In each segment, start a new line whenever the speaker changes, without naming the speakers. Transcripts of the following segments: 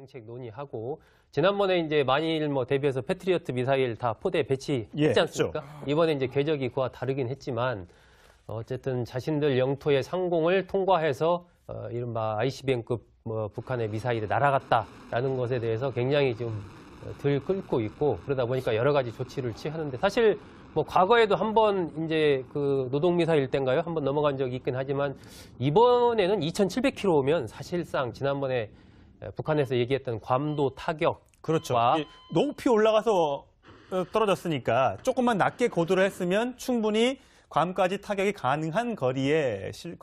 대응책 논의하고 지난번에 이제 만일 뭐 대비해서 패트리어트 미사일 다 포대에 배치했지 않습니까? 이번에 이제 궤적이 그와 다르긴 했지만 어쨌든 자신들 영토의 상공을 통과해서 이른바 ICBM급 뭐 북한의 미사일이 날아갔다라는 것에 대해서 굉장히 좀 들끓고 있고 그러다 보니까 여러 가지 조치를 취하는데 사실 뭐 과거에도 한번 이제 그 노동 미사일 때인가요? 한번 넘어간 적이 있긴 하지만 이번에는 2,700km면 사실상 지난번에 북한에서 얘기했던 괌도 타격
그렇죠. 높이 올라가서 떨어졌으니까 조금만 낮게 고도를 했으면 충분히 괌까지 타격이 가능한 거리까지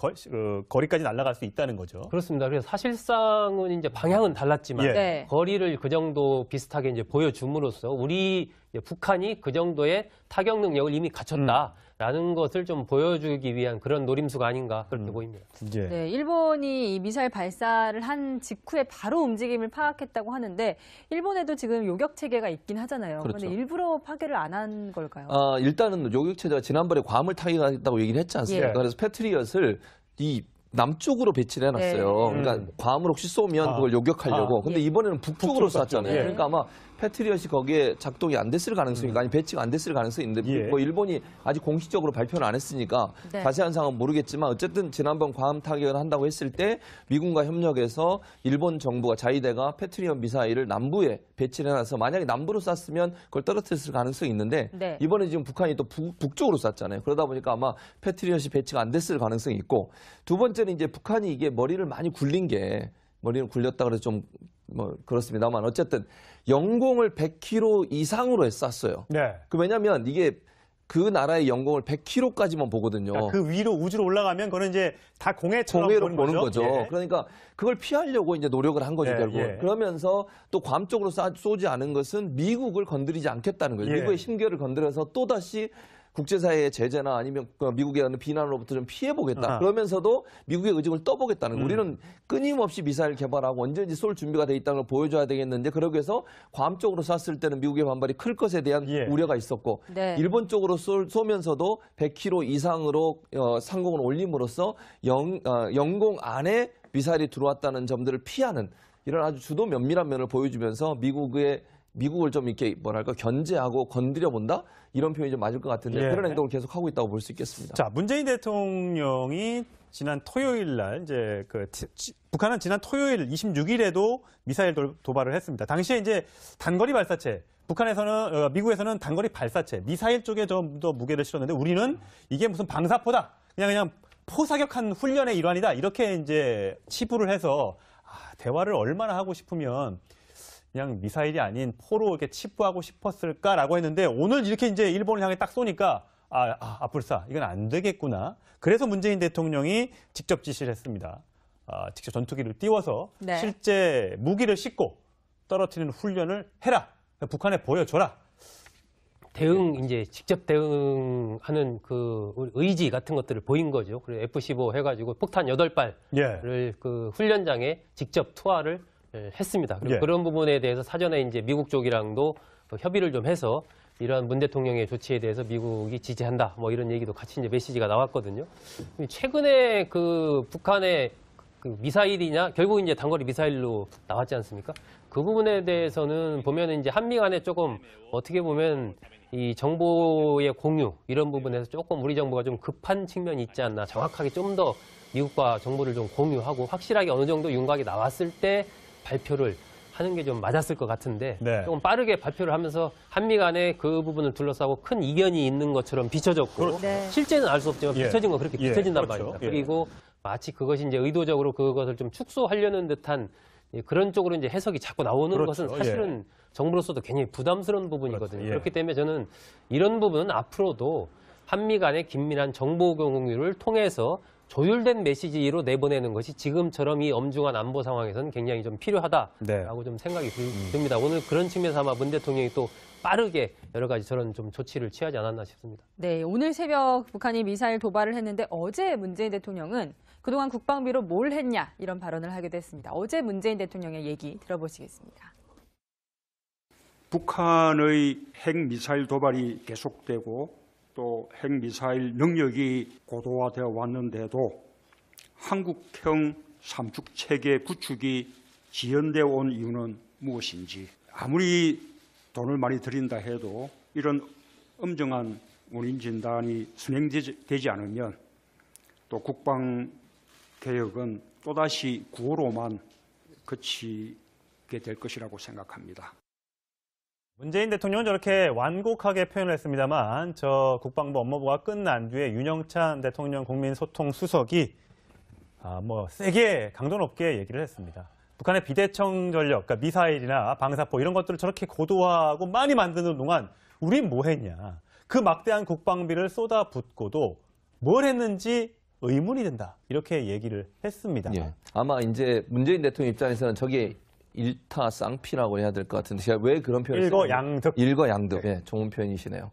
날아갈 수 있다는 거죠.
그렇습니다. 그래서 사실상은 이제 방향은 달랐지만
네.
거리를 그 정도 비슷하게 이제 보여줌으로써 우리 북한이 그 정도의 타격 능력을 이미 갖췄다라는 것을 좀 보여주기 위한 그런 노림수가 아닌가 그렇게 보입니다.
네, 일본이 이 미사일 발사를 한 직후에 바로 움직임을 파악했다고 하는데 일본에도 지금 요격 체계가 있긴 하잖아요.
그렇죠.
그런데 일부러 파괴를 안 한 걸까요?
일단은 요격 체제가 지난번에 괌을 타격했다고 얘기를 했지 않습니까? 그래서 패트리엇을 이 남쪽으로 배치를 해놨어요. 그러니까 괌을 혹시 쏘면 그걸 요격하려고. 근데 이번에는 북쪽으로 쐈잖아요. 그러니까 아마 패트리엇이 거기에 작동이 안 됐을 가능성이 아니 배치가 안 됐을 가능성이 있는데 뭐 일본이 아직 공식적으로 발표는 안 했으니까 자세한 상황은 모르겠지만 어쨌든 지난번 괌 타격을 한다고 했을 때 미군과 협력해서 일본 정부가 자위대가 패트리엇 미사일을 남부에 배치를 해놔서 만약에 남부로 쐈으면 그걸 떨어뜨렸을 가능성이 있는데 이번에 지금 북한이 또 북쪽으로 쐈잖아요. 그러다 보니까 아마 패트리엇이 배치가 안 됐을 가능성이 있고 두 번째는 이제 북한이 이게 머리를 많이 굴린 게 머리를 굴렸다 그래서 좀 뭐 그렇습니다만 어쨌든 영공을 100km 이상으로 쐈어요. 왜냐하면 이게 그 나라의 영공을 100km까지만 보거든요.
그러니까 그 위로 우주로 올라가면 그거는 이제 다 공해처럼
보는 거죠. 그러니까 그걸 피하려고 이제 노력을 한 거죠, 결국. 그러면서 또 괌 쪽으로 쏘지 않은 것은 미국을 건드리지 않겠다는 거예요. 미국의 심결을 건드려서 또다시 국제사회의 제재나 아니면 미국에 하는 비난으로부터 좀 피해보겠다. 그러면서도 미국의 의중을 떠보겠다는 거예요. 우리는 끊임없이 미사일 개발하고 언제든지 쏠 준비가 돼 있다는 걸 보여줘야 되겠는데 그러기 위해서 괌 쪽으로 쐈을 때는 미국의 반발이 클 것에 대한 우려가 있었고 일본 쪽으로 쏘면서도 100km 이상으로 상공을 올림으로써 영공 안에 미사일이 들어왔다는 점들을 피하는 이런 아주 주도 면밀한 면을 보여주면서 미국을 좀 이렇게 뭐랄까 견제하고 건드려 본다 이런 표현이 좀 맞을 것 같은데 그런 행동을 계속 하고 있다고 볼 수 있겠습니다.
자, 문재인 대통령이 지난 토요일 날 이제 북한은 지난 토요일 26일에도 미사일 도발을 했습니다. 당시에 이제 단거리 발사체 미국에서는 단거리 발사체 미사일 쪽에 좀 더 무게를 실었는데 우리는 이게 무슨 방사포다 그냥 포사격한 훈련의 일환이다 이렇게 이제 치부를 해서 대화를 얼마나 하고 싶으면 그냥 미사일이 아닌 포로 이렇게 치부하고 싶었을까라고 했는데 오늘 이렇게 이제 일본을 향해 딱 쏘니까 불사 이건 안 되겠구나. 그래서 문재인 대통령이 직접 지시를 했습니다. 직접 전투기를 띄워서 실제 무기를 싣고 떨어뜨리는 훈련을 해라. 북한에 보여줘라.
이제 직접 대응하는 그 의지 같은 것들을 보인 거죠. 그리고 F-15 해가지고 폭탄 8발을 그 훈련장에 직접 투하를 했습니다. 그리고 그런 부분에 대해서 사전에 이제 미국 쪽이랑도 협의를 좀 해서 이러한 문 대통령의 조치에 대해서 미국이 지지한다. 뭐 이런 얘기도 같이 이제 메시지가 나왔거든요. 최근에 그 북한의 그 미사일이냐 결국 이제 단거리 미사일로 나왔지 않습니까? 그 부분에 대해서는 보면은 이제 한미 간에 조금 어떻게 보면 이 정보의 공유 이런 부분에서 조금 우리 정부가 좀 급한 측면이 있지 않나. 정확하게 좀 더 미국과 정보를 좀 공유하고 확실하게 어느 정도 윤곽이 나왔을 때 발표를 하는 게 좀 맞았을 것 같은데 조금 빠르게 발표를 하면서 한미 간에 그 부분을 둘러싸고 큰 이견이 있는 것처럼 비춰졌고 실제는 알 수 없지만 비춰진 건 그렇게 비춰진단 말입니다. 그리고 마치 그것이 이제 의도적으로 그것을 좀 축소하려는 듯한 그런 쪽으로 이제 해석이 자꾸 나오는 것은 사실은 정부로서도 굉장히 부담스러운 부분이거든요. 그렇기 때문에 저는 이런 부분은 앞으로도 한미 간의 긴밀한 정보 공유를 통해서 조율된 메시지로 내보내는 것이 지금처럼 이 엄중한 안보 상황에서는 굉장히 좀 필요하다라고 좀 생각이 듭니다. 오늘 그런 측면에서 아마 문 대통령이 또 빠르게 여러 가지 저런 좀 조치를 취하지 않았나 싶습니다.
네, 오늘 새벽 북한이 미사일 도발을 했는데 어제 문재인 대통령은 그동안 국방비로 뭘 했냐 이런 발언을 하기도 했습니다. 어제 문재인 대통령의 얘기 들어보시겠습니다.
북한의 핵미사일 도발이 계속되고 또 핵미사일 능력이 고도화되어 왔는데도 한국형 삼축체계 구축이 지연되어 온 이유는 무엇인지, 아무리 돈을 많이 들인다 해도 이런 엄정한 원인 진단이 순행되지 않으면 또 국방개혁은 또다시 구호로만 그치게 될 것이라고 생각합니다.
문재인 대통령은 저렇게 완곡하게 표현을 했습니다만 저 국방부 업무부가 끝난 뒤에 윤영찬 대통령 국민소통수석이 세게 강도 높게 얘기를 했습니다. 북한의 비대청 전력, 그러니까 미사일이나 방사포 이런 것들을 저렇게 고도화하고 많이 만드는 동안 우린 뭐 했냐. 그 막대한 국방비를 쏟아붓고도 뭘 했는지 의문이 든다. 이렇게 얘기를 했습니다.
예. 아마 이제 문재인 대통령 입장에서는 저게 일타쌍피라고 해야 될 것 같은데 제가 왜 그런 표현을
일거양득.
일거양득. 예, 좋은 표현이시네요.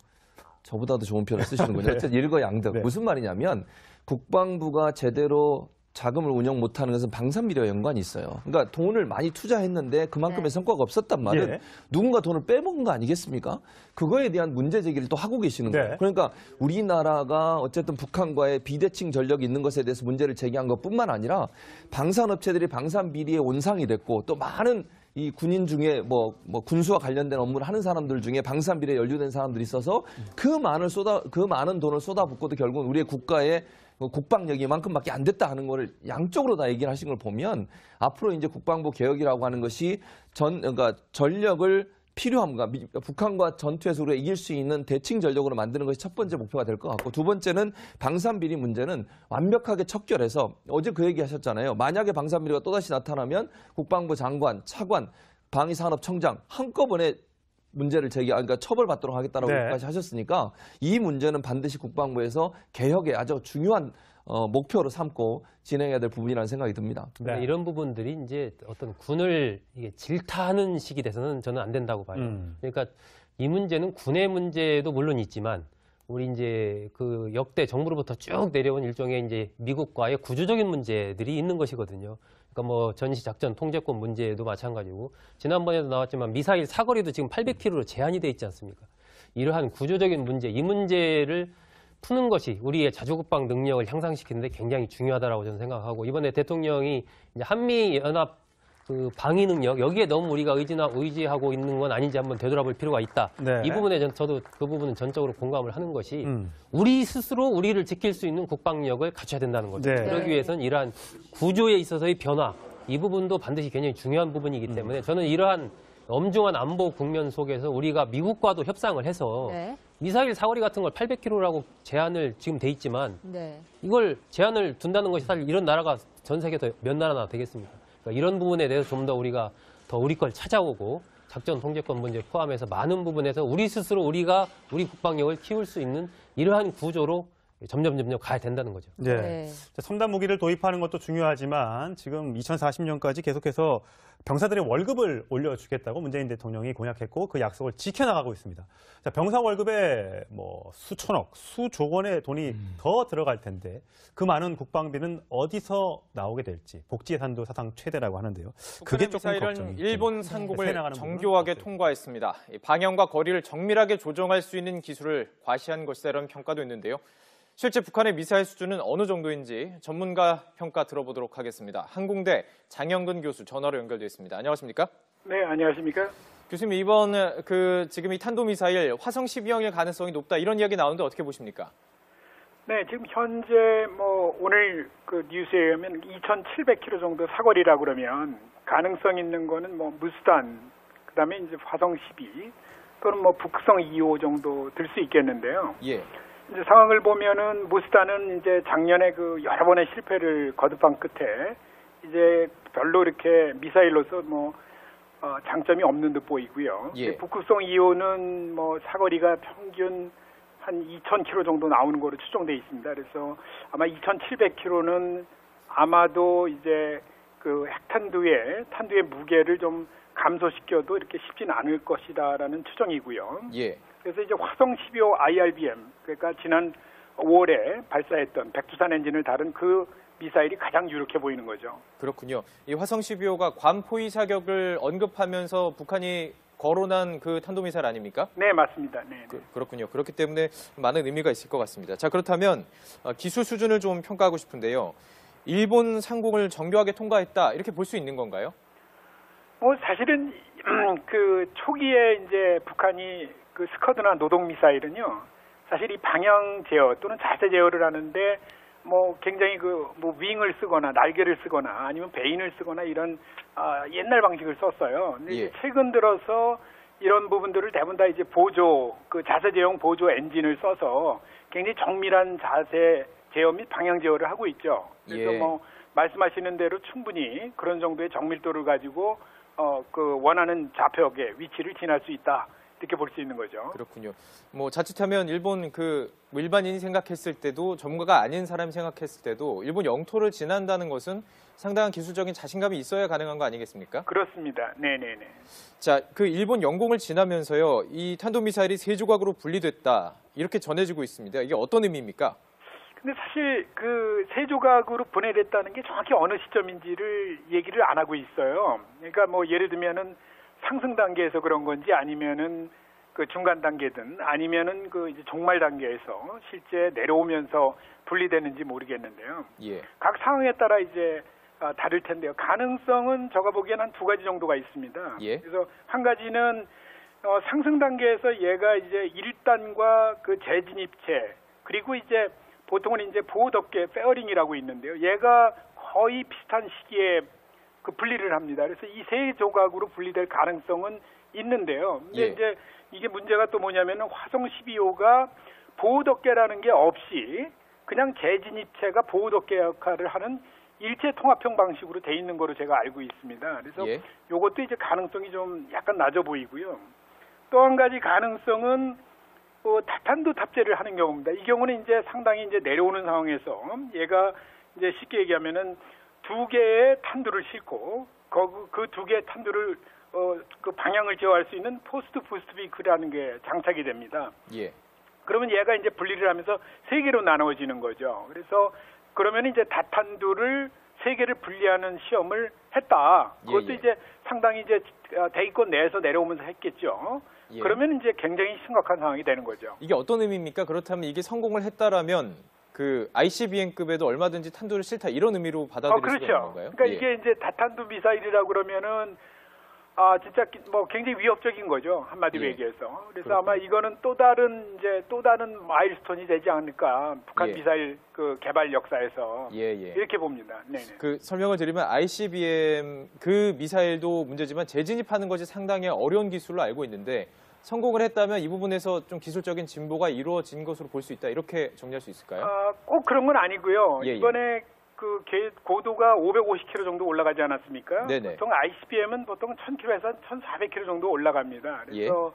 저보다도 좋은 표현을 쓰시는군요.
네.
어쨌든 일거양득.
네.
무슨 말이냐면 국방부가 제대로 자금을 운영 못하는 것은 방산비리와 연관이 있어요. 그러니까 돈을 많이 투자했는데 그만큼의 성과가 없었단 말은
예.
누군가 돈을 빼먹은 거 아니겠습니까? 그거에 대한 문제 제기를 또 하고 계시는 거예요.
네.
그러니까 우리나라가 어쨌든 북한과의 비대칭 전력이 있는 것에 대해서 문제를 제기한 것뿐만 아니라 방산업체들이 방산비리의 온상이 됐고 또 많은 이 군인 중에 뭐 군수와 관련된 업무를 하는 사람들 중에 방산비리에 연루된 사람들이 있어서 그 많은 돈을 쏟아붓고도 결국은 우리의 국가의 국방력이 이만큼밖에 안 됐다 하는 거를 양쪽으로 다 얘기를 하신 걸 보면 앞으로 이제 국방부 개혁이라고 하는 것이 그러니까 전력을 필요함과 북한과 전투에서 우리가 이길 수 있는 대칭 전력으로 만드는 것이 첫 번째 목표가 될 것 같고 두 번째는 방산비리 문제는 완벽하게 척결해서 어제 그 얘기 하셨잖아요. 만약에 방산비리가 또다시 나타나면 국방부 장관, 차관, 방위산업청장 한꺼번에 문제를 그러니까 처벌받도록 하겠다라고 까지 하셨으니까 이 문제는 반드시 국방부에서 개혁의 아주 중요한 목표로 삼고 진행해야 될 부분이라는 생각이 듭니다.
네. 이런 부분들이 이제 어떤 군을 이게 질타하는 식이 돼서는 저는 안 된다고 봐요. 그러니까 이 문제는 군의 문제도 물론 있지만 우리 이제 그 역대 정부로부터 쭉 내려온 일종의 이제 미국과의 구조적인 문제들이 있는 것이거든요. 그러니까 뭐 전시작전 통제권 문제도 마찬가지고 지난번에도 나왔지만 미사일 사거리도 지금 800km로 제한이 돼 있지 않습니까? 이러한 구조적인 문제, 이 문제를 푸는 것이 우리의 자주국방 능력을 향상시키는데 굉장히 중요하다라고 저는 생각하고 이번에 대통령이 이제 한미연합 그 방위 능력 여기에 너무 우리가 의지하고 있는 건 아닌지 한번 되돌아볼 필요가 있다.
네.
이 부분에 저도 그 부분은 전적으로 공감을 하는 것이 우리 스스로 우리를 지킬 수 있는 국방력을 갖춰야 된다는 거죠.
네.
그러기 위해서는 이러한 구조에 있어서의 변화 이 부분도 반드시 굉장히 중요한 부분이기 때문에 저는 이러한 엄중한 안보 국면 속에서 우리가 미국과도 협상을 해서
네.
미사일 사거리 같은 걸 800km라고 제한을 지금 돼 있지만
네.
이걸 제한을 둔다는 것이 사실 이런 나라가 전 세계 몇 나라나 되겠습니까? 그러니까 이런 부분에 대해서 좀 더 우리가 더 우리 걸 찾아오고 작전 통제권 문제 포함해서 많은 부분에서 우리 스스로 우리가 우리 국방력을 키울 수 있는 이러한 구조로 점점 가야 된다는 거죠.
네.
네.
첨단 무기를 도입하는 것도 중요하지만 지금 2040년까지 계속해서 병사들의 월급을 올려주겠다고 문재인 대통령이 공약했고 그 약속을 지켜나가고 있습니다. 자, 병사 월급에 뭐 수천억, 수조 원의 돈이 더 들어갈 텐데 그 많은 국방비는 어디서 나오게 될지 복지 예산도 사상 최대라고 하는데요. 그게 조금
미사일은
걱정이
일본 상공을 정교하게 통과했습니다. 방향과 거리를 정밀하게 조정할 수 있는 기술을 과시한 것이다 이런 평가도 있는데요. 실제 북한의 미사일 수준은 어느 정도인지 전문가 평가 들어보도록 하겠습니다. 항공대 장영근 교수 전화로 연결되어 있습니다. 안녕하십니까?
네, 안녕하십니까?
교수님 이번 지금 이 탄도미사일 화성 12형일 가능성이 높다 이런 이야기 나오는데 어떻게 보십니까?
네, 지금 현재 뭐 오늘 그 뉴스에 의하면 2,700km 정도 사거리라고 그러면 가능성 있는 거는 뭐 무스탄, 그다음에 이제 화성 12 또는 뭐 북성 2호 정도 들 수 있겠는데요.
예.
이제 상황을 보면은 무스탄은 이제 작년에 그 여러 번의 실패를 거듭한 끝에 이제 별로 이렇게 미사일로서 뭐 장점이 없는 듯 보이고요.
예.
북극성 2호는 뭐 사거리가 평균 한 2,000km 정도 나오는 거로 추정돼 있습니다. 그래서 아마 2,700km는 아마도 이제 그 핵탄두의 무게를 좀 감소시켜도 이렇게 쉽지는 않을 것이다라는 추정이고요.
예.
그래서 이제 화성 12호 IRBM, 그러니까 지난 5월에 발사했던 백두산 엔진을 다룬 그 미사일이 가장 유력해 보이는 거죠.
그렇군요. 이 화성 12호가 괌 포위 사격을 언급하면서 북한이 거론한 그 탄도미사일 아닙니까?
네, 맞습니다. 네.
그렇군요. 그렇기 때문에 많은 의미가 있을 것 같습니다. 자, 그렇다면 기술 수준을 좀 평가하고 싶은데요. 일본 상공을 정교하게 통과했다 이렇게 볼 수 있는 건가요?
사실은 그 초기에 이제 북한이 그 스커드나 노동 미사일은요, 사실 이 방향 제어 또는 자세 제어를 하는데 뭐 굉장히 그 뭐 윙을 쓰거나 날개를 쓰거나 아니면 베인을 쓰거나 이런 옛날 방식을 썼어요. 근데 이제 최근 들어서 이런 부분들을 대부분 다 이제 보조 그 자세 제어용 보조 엔진을 써서 굉장히 정밀한 자세 제어 및 방향 제어를 하고 있죠. 그래서 뭐 말씀하시는 대로 충분히 그런 정도의 정밀도를 가지고 그 원하는 좌표의 위치를 지날 수 있다. 이렇게 볼 수 있는 거죠.
그렇군요. 뭐 자칫하면 일본 그 일반인이 생각했을 때도 전문가가 아닌 사람이 생각했을 때도 일본 영토를 지난다는 것은 상당한 기술적인 자신감이 있어야 가능한 거 아니겠습니까?
그렇습니다. 네네네.
자, 그 일본 영공을 지나면서요, 이 탄도미사일이 세 조각으로 분리됐다 이렇게 전해지고 있습니다. 이게 어떤 의미입니까?
근데 사실 그 세 조각으로 분해됐다는 게 정확히 어느 시점인지를 얘기를 안 하고 있어요. 그러니까 뭐 예를 들면은 상승 단계에서 그런 건지 아니면은 그 중간 단계든 아니면은 그 이제 종말 단계에서 실제 내려오면서 분리되는지 모르겠는데요. 각 상황에 따라 이제 다를 텐데요. 가능성은 제가 보기에는 한 두 가지 정도가 있습니다. 그래서 한 가지는 상승 단계에서 얘가 이제 1단과 그 재진입체 그리고 이제 보통은 이제 보호덮개 페어링이라고 있는데요. 얘가 거의 비슷한 시기에 그 분리를 합니다. 그래서 이 세 조각으로 분리될 가능성은 있는데요. 근데 이제 이게 문제가 또 뭐냐면은 화성 12호가 보호덮개라는 게 없이 그냥 재진입체가 보호덮개 역할을 하는 일체 통합형 방식으로 돼 있는 거로 제가 알고 있습니다. 그래서 요것도 이제 가능성이 좀 약간 낮아 보이고요. 또 한 가지 가능성은 타탄도 탑재를 하는 경우입니다. 이 경우는 이제 상당히 이제 내려오는 상황에서 얘가 이제 쉽게 얘기하면은 두 개의 탄두를 싣고 그 두 개의 탄두를 그 방향을 제어할 수 있는 포스트 부스트 비크라는 게 장착이 됩니다. 그러면 얘가 이제 분리를 하면서 세 개로 나누어지는 거죠. 그래서 그러면 이제 다탄두를 세 개를 분리하는 시험을 했다. 그것도 이제 상당히 이제 대기권 내에서 내려오면서 했겠죠. 그러면 이제 굉장히 심각한 상황이 되는 거죠.
이게 어떤 의미입니까? 그렇다면 이게 성공을 했다라면 그 ICBM급에도 얼마든지 탄두를 싫다 이런 의미로 받아들일 수 있는 건가요?
그러니까 이게 이제 다탄두 미사일이라고 그러면은 진짜 뭐 굉장히 위협적인 거죠. 한마디로 얘기해서. 그래서 아마 이거는 또 다른 마일스톤이 되지 않을까. 북한 미사일 그 개발 역사에서 이렇게 봅니다. 네네.
그 설명을 드리면 ICBM 그 미사일도 문제지만 재진입하는 것이 상당히 어려운 기술로 알고 있는데 성공을 했다면 이 부분에서 좀 기술적인 진보가 이루어진 것으로 볼 수 있다. 이렇게 정리할 수 있을까요?
꼭 그런 건 아니고요. 이번에 그 고도가 550km 정도 올라가지 않았습니까? 보통 ICBM은 보통 1000km에서 1400km 정도 올라갑니다. 그래서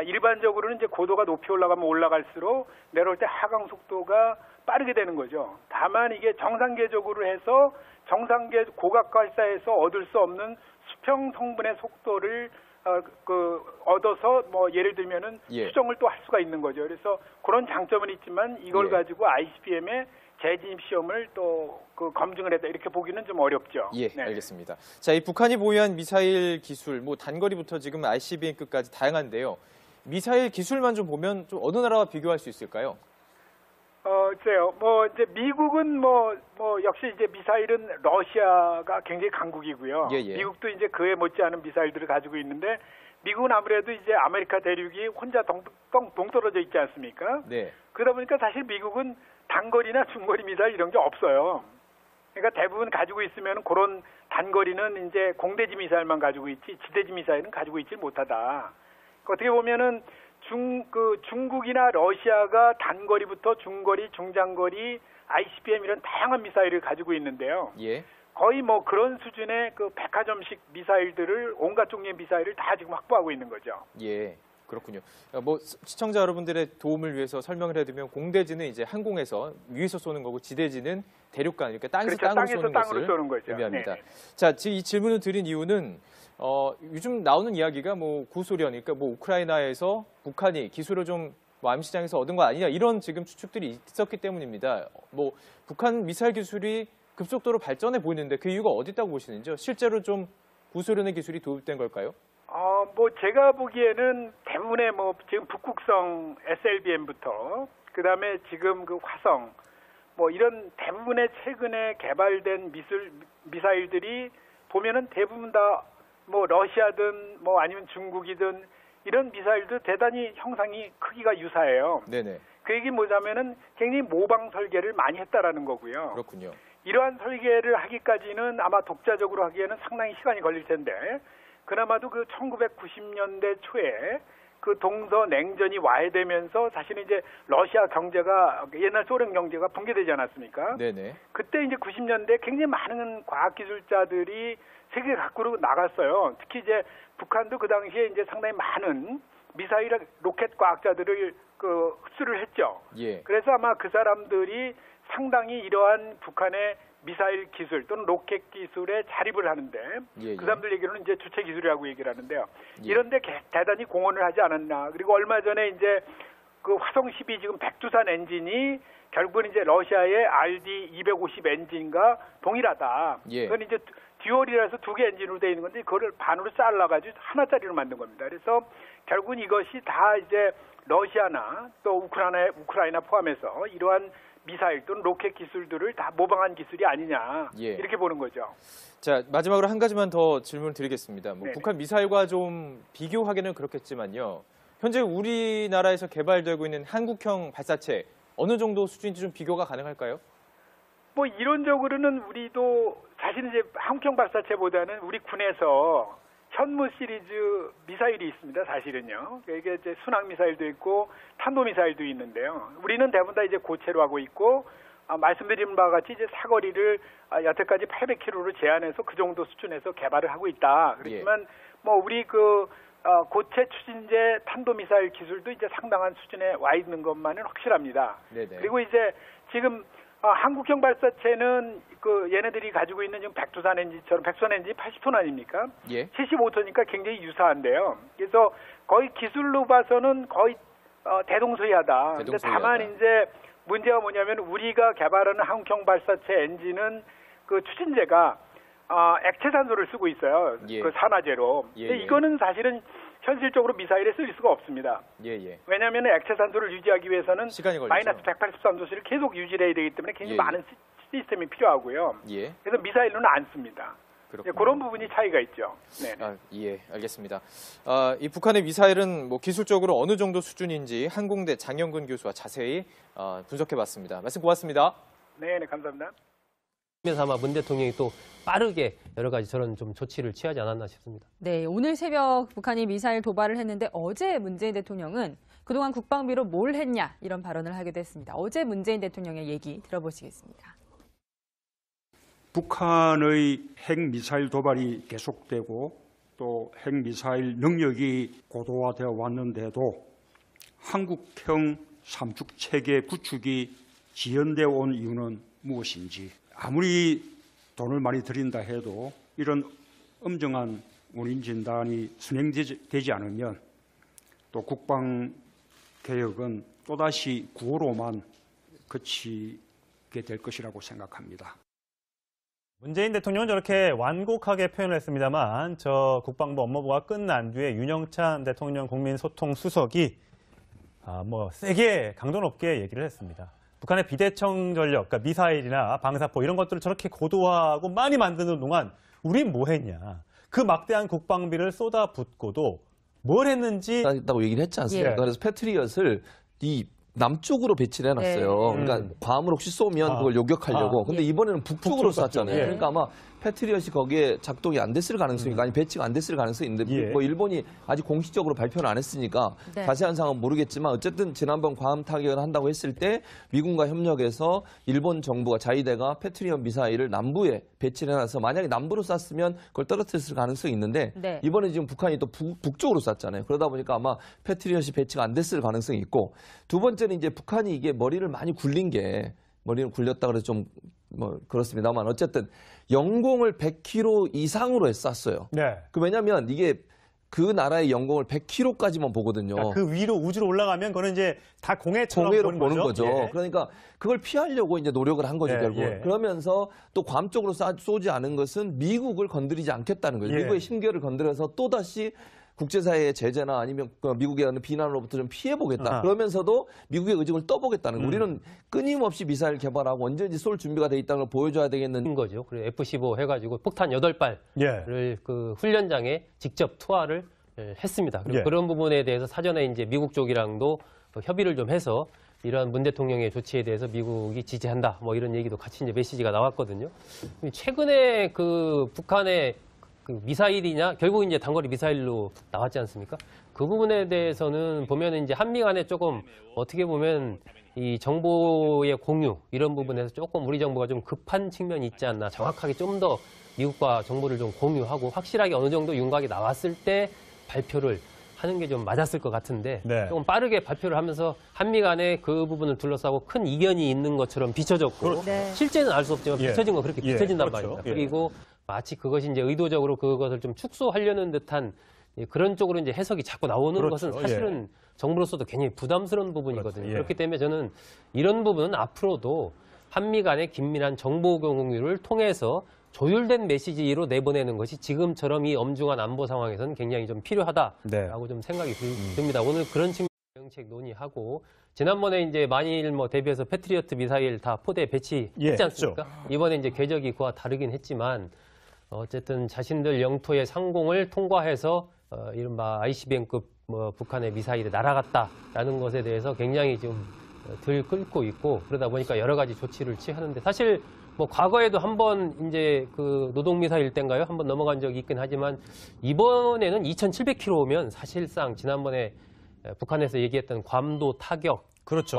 일반적으로는 이제 고도가 높이 올라가면 올라갈수록 내려올 때 하강 속도가 빠르게 되는 거죠. 다만 이게 정상계적으로 해서 정상계 고각 발사에서 얻을 수 없는 수평 성분의 속도를 얻어서 뭐 예를 들면은 수정을 또 할 수가 있는 거죠. 그래서 그런 장점은 있지만 이걸 가지고 ICBM의 재진입 시험을 또 그 검증을 했다 이렇게 보기는 좀 어렵죠.
알겠습니다. 자, 이 북한이 보유한 미사일 기술, 뭐 단거리부터 지금 ICBM급까지 다양한데요. 미사일 기술만 좀 보면 좀 어느 나라와 비교할 수 있을까요?
글쎄요. 뭐 이제 미국은 뭐 역시 이제 미사일은 러시아가 굉장히 강국이고요. 미국도 이제 그에 못지않은 미사일들을 가지고 있는데 미국은 아무래도 이제 아메리카 대륙이 혼자 동떨어져 있지 않습니까? 그러다 보니까 사실 미국은 단거리나 중거리 미사일 이런 게 없어요. 그러니까 대부분 가지고 있으면 그런 단거리는 이제 공대지 미사일만 가지고 있지 지대지 미사일은 가지고 있지 못하다. 어떻게 보면은 중국이나 러시아가 단거리부터 중거리, 중장거리, ICBM 이런 다양한 미사일을 가지고 있는데요. 거의 뭐 그런 수준의 그 백화점식 미사일들을 온갖 종류의 미사일을 다 지금 확보하고 있는 거죠.
그렇군요. 뭐 시청자 여러분들의 도움을 위해서 설명을 해드리면 공대지는 이제 항공에서 위에서 쏘는 거고 지대지는 대륙간 이렇게 땅에서 땅으로 쏘는 것을 의미합니다. 자, 지금 이 질문을 드린 이유는 요즘 나오는 이야기가 뭐 구소련, 그러니까 뭐 우크라이나에서 북한이 기술을 좀 암시장에서 얻은 거 아니냐 이런 지금 추측들이 있었기 때문입니다. 뭐 북한 미사일 기술이 급속도로 발전해 보이는데 그 이유가 어디 있다고 보시는지요? 실제로 좀 구소련의 기술이 도입된 걸까요?
뭐 제가 보기에는 대부분의 뭐 지금 북극성 SLBM부터 그다음에 지금 그 화성 뭐 이런 대부분의 최근에 개발된 미사일들이 보면은 대부분 다 뭐 러시아든 뭐 아니면 중국이든 이런 미사일도 대단히 형상이 크기가 유사해요.
네네.
그 얘기 뭐냐면은 굉장히 모방 설계를 많이 했다라는 거고요.
그렇군요.
이러한 설계를 하기까지는 아마 독자적으로 하기에는 상당히 시간이 걸릴 텐데 그나마도 그 1990년대 초에 그 동서 냉전이 와해되면서 사실은 이제 러시아 경제가 옛날 소련 경제가 붕괴되지 않았습니까?
네네.
그때 이제 90년대 굉장히 많은 과학기술자들이 세계 각국으로 나갔어요. 특히 이제 북한도 그 당시에 이제 상당히 많은 미사일 로켓 과학자들을 그 흡수를 했죠.
예.
그래서 아마 그 사람들이 상당히 이러한 북한의 미사일 기술 또는 로켓 기술에 자립을 하는데
예.
그 사람들 얘기로는 이제 주체 기술이라고 얘기를 하는데요.
예.
이런데 대단히 공헌을 하지 않았나. 그리고 얼마 전에 이제 그 화성 12 지금 백두산 엔진이 결국은 이제 러시아의 RD-250 엔진과 동일하다.
예.
그건 이제 듀얼이라서 두 개 엔진으로 되어 있는 건데 그거를 반으로 잘라가지고 하나짜리로 만든 겁니다. 그래서 결국은 이것이 다 이제 러시아나 또 우크라이나 포함해서 이러한 미사일 또는 로켓 기술들을 다 모방한 기술이 아니냐
예.
이렇게 보는 거죠.
자, 마지막으로 한 가지만 더 질문 드리겠습니다. 뭐
네네.
북한 미사일과 좀 비교하기는 그렇겠지만요. 현재 우리나라에서 개발되고 있는 한국형 발사체 어느 정도 수준인지 좀 비교가 가능할까요?
뭐 이론적으로는 우리도 사실 이제 한국형 발사체보다는 우리 군에서 현무 시리즈 미사일이 있습니다. 사실은요. 이게 이제 순항 미사일도 있고 탄도 미사일도 있는데요. 우리는 대부분 다 이제 고체로 하고 있고 말씀드린 바와 같이 이제 사거리를 여태까지 800km로 제한해서 그 정도 수준에서 개발을 하고 있다. 그렇지만 뭐 우리 그 고체 추진제 탄도 미사일 기술도 이제 상당한 수준에 와 있는 것만은 확실합니다.
네네.
그리고 이제 지금 한국형 발사체는 그 얘네들이 가지고 있는 지금 백두산 엔진처럼 백두산 엔진이 80톤 아닙니까?
예.
75톤이니까 굉장히 유사한데요. 그래서 거의 기술로 봐서는 거의 대동소이하다. 근데 다만 이제 문제가 뭐냐면 우리가 개발하는 한국형 발사체 엔진은 그 추진제가 액체산소를 쓰고 있어요.
예.
그 산화제로.
예,
근데
예.
이거는 사실은 현실적으로 미사일에 쓸 수가 없습니다.
예.
왜냐하면 액체산소를 유지하기 위해서는
시간이 걸리죠.
마이너스 183도씨를 계속 유지해야 되기 때문에 굉장히
예.
많은 시스템이 필요하고요.
예.
그래서 미사일로는 안 씁니다.
그렇군요.
그런 부분이 차이가 있죠. 네.
예, 알겠습니다. 이 북한의 미사일은 뭐 기술적으로 어느 정도 수준인지 한공대 장영근 교수와 자세히 분석해봤습니다. 말씀 고맙습니다.
네, 감사합니다.
그래서 아마 문 대통령이 또 빠르게 여러 가지 저런 좀 조치를 취하지 않았나 싶습니다.
네, 오늘 새벽 북한이 미사일 도발을 했는데 어제 문재인 대통령은 그동안 국방비로 뭘 했냐 이런 발언을 하게 됐습니다. 어제 문재인 대통령의 얘기 들어보시겠습니다.
북한의 핵미사일 도발이 계속되고 또 핵미사일 능력이 고도화되어 왔는데도 한국형 삼축체계 구축이 지연되어 온 이유는 무엇인지 아무리 돈을 많이 들인다 해도 이런 엄정한 원인 진단이 순행되지 않으면 또 국방개혁은 또다시 구호로만 그치게 될 것이라고 생각합니다.
문재인 대통령은 저렇게 완곡하게 표현을 했습니다만 저 국방부 업무부가 끝난 뒤에 윤영찬 대통령 국민소통수석이 뭐 세게 강도 높게 얘기를 했습니다. 북한의 비대청 전력, 그러니까 미사일이나 방사포 이런 것들을 저렇게 고도화하고 많이 만드는 동안 우린 뭐 했냐. 그 막대한 국방비를 쏟아붓고도 뭘 했는지
다고 얘기를 했지 않습니까?
예.
그래서 패트리엇을 이 남쪽으로 배치를 해놨어요.
네.
그러니까 괌을 혹시 쏘면 그걸 요격하려고. 근데 이번에는 북쪽으로 쐈잖아요.
예.
그러니까 아마 패트리엇이 거기에 작동이 안 됐을 가능성이 아니 배치가 안 됐을 가능성이 있는데
예.
뭐 일본이 아직 공식적으로 발표는 안 했으니까
네.
자세한 상황은 모르겠지만 어쨌든 지난번 괌 타격을 한다고 했을 때 미군과 협력해서 일본 정부가 자위대가 패트리엇 미사일을 남부에 배치를 해놔서 만약에 남부로 쐈으면 그걸 떨어뜨렸을 가능성이 있는데
네.
이번에 지금 북한이 또 북쪽으로 쐈잖아요. 그러다 보니까 아마 패트리엇이 배치가 안 됐을 가능성이 있고 두 번째는 이제 북한이 이게 머리를 많이 굴린 게 머리를 굴렸다 그래서 좀 뭐 그렇습니다만 어쨌든 영공을 100km 이상으로 쐈어요.
네.
왜냐하면 이게 그 나라의 영공을 100km까지만 보거든요.
그러니까 그 위로 우주로 올라가면 그거는 이제 다 공해처럼
공해로 보는 거죠.
예.
그러니까 그걸 피하려고 이제 노력을 한 거죠,
예,
결국.
예.
그러면서 또 괌 쪽으로 쏘지 않은 것은 미국을 건드리지 않겠다는 거죠.
예.
미국의 심기를 건드려서 또다시 국제사회의 제재나 아니면 미국에 하는 비난으로부터 좀 피해보겠다. 그러면서도 미국의 의중을 떠보겠다는 거. 우리는 끊임없이 미사일 개발하고 언제든지 쏠 준비가 돼 있다는 걸 보여줘야 되겠는
거죠. 그리고 F-15 해가지고 폭탄 8발을 그 훈련장에 직접 투하를 했습니다. 그리고 그런 부분에 대해서 사전에 이제 미국 쪽이랑도 협의를 좀 해서 이러한 문 대통령의 조치에 대해서 미국이 지지한다. 뭐 이런 얘기도 같이 이제 메시지가 나왔거든요. 최근에 그 북한의 그 미사일이냐 결국 이제 단거리 미사일로 나왔지 않습니까? 그 부분에 대해서는 보면은 이제 한미 간에 조금 어떻게 보면 이 정보의 공유 이런 부분에서 조금 우리 정부가 좀 급한 측면이 있지 않나. 정확하게 좀 더 미국과 정보를 좀 공유하고 확실하게 어느 정도 윤곽이 나왔을 때 발표를 하는 게 좀 맞았을 것 같은데 조금 빠르게 발표를 하면서 한미 간에 그 부분을 둘러싸고 큰 이견이 있는 것처럼 비춰졌고 실제는 알 수 없지만 비춰진 건 그렇게 비춰진단 말입니다. 그리고 마치 그것이 이제 의도적으로 그것을 좀 축소하려는 듯한 그런 쪽으로 이제 해석이 자꾸 나오는 것은 사실은 정부로서도 굉장히 부담스러운 부분이거든요. 그렇기 때문에 저는 이런 부분은 앞으로도 한미 간의 긴밀한 정보 공유를 통해서 조율된 메시지로 내보내는 것이 지금처럼 이 엄중한 안보 상황에서는 굉장히 좀 필요하다라고 좀 생각이 듭니다. 오늘 그런 측면 정책 논의하고 지난번에 이제 만일 뭐 대비해서 패트리어트 미사일 다 포대에 배치했지 않습니까? 이번에 이제 궤적이 그와 다르긴 했지만 어쨌든 자신들 영토의 상공을 통과해서 이른바 ICBM급 뭐 북한의 미사일이 날아갔다라는 것에 대해서 굉장히 좀 들끓고 있고 그러다 보니까 여러 가지 조치를 취하는데 사실 뭐 과거에도 한번 이제 그 노동 미사일 때인가요? 한번 넘어간 적이 있긴 하지만 이번에는 2,700km면 사실상 지난번에 북한에서 얘기했던 괌도 타격
그렇죠.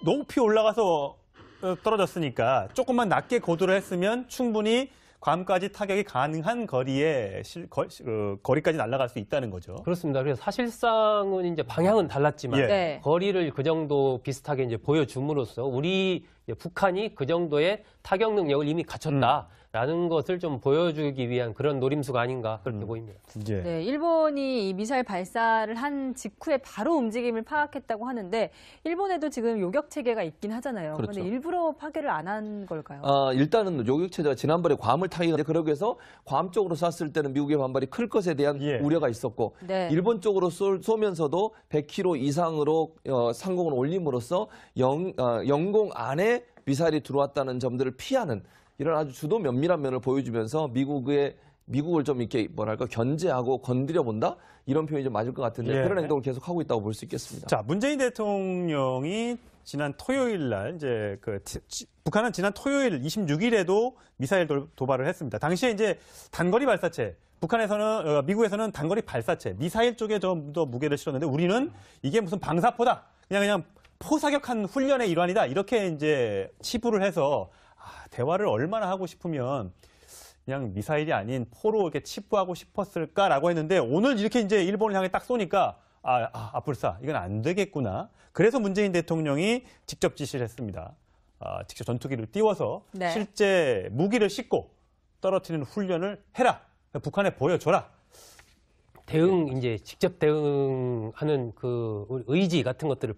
높이 올라가서 떨어졌으니까 조금만 낮게 고도를 했으면 충분히 괌까지 타격이 가능한 거리에 거리까지 날아갈 수 있다는 거죠.
그렇습니다. 그래서 사실상은 이제 방향은 달랐지만 거리를 그 정도 비슷하게 이제 보여줌으로써 우리 북한이 그 정도의 타격 능력을 이미 갖췄다라는 것을 좀 보여주기 위한 그런 노림수가 아닌가 그렇게 보입니다.
네, 일본이 이 미사일 발사를 한 직후에 바로 움직임을 파악했다고 하는데 일본에도 지금 요격 체계가 있긴 하잖아요. 그런데 일부러 파괴를 안 한 걸까요?
일단은 요격 체제가 지난번에 괌을 타격을 그러기 위해서 괌 쪽으로 쐈을 때는 미국의 반발이 클 것에 대한 우려가 있었고 일본 쪽으로 쏘면서도 100km 이상으로 상공을 올림으로써 영공 안에 미사일이 들어왔다는 점들을 피하는 이런 아주 주도 면밀한 면을 보여주면서 미국을 좀 이렇게 뭐랄까 견제하고 건드려 본다 이런 표현이 좀 맞을 것 같은데 그런 행동을 계속 하고 있다고 볼 수 있겠습니다.
자, 문재인 대통령이 지난 토요일 날 이제 북한은 지난 토요일 26일에도 미사일 도발을 했습니다. 당시에 이제 단거리 발사체 미국에서는 단거리 발사체 미사일 쪽에 좀 더 무게를 실었는데 우리는 이게 무슨 방사포다 그냥 포사격한 훈련의 일환이다 이렇게 이제 치부를 해서 대화를 얼마나 하고 싶으면 그냥 미사일이 아닌 포로 이렇게 치부하고 싶었을까라고 했는데 오늘 이렇게 이제 일본을 향해 딱 쏘니까 불사 이건 안 되겠구나. 그래서 문재인 대통령이 직접 지시를 했습니다. 직접 전투기를 띄워서 실제 무기를 싣고 떨어뜨리는 훈련을 해라. 북한에 보여줘라.
이제 직접 대응하는 그 의지 같은 것들을